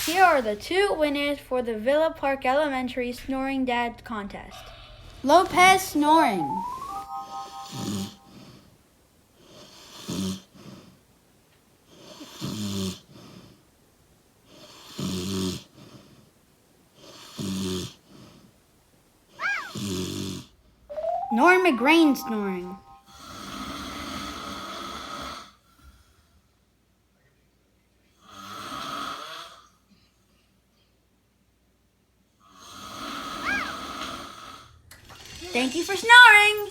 Here are the two winners for the Villa Park Elementary Snoring Dad contest. Lopez snoring. Norm McGrain snoring. Thank you for snoring!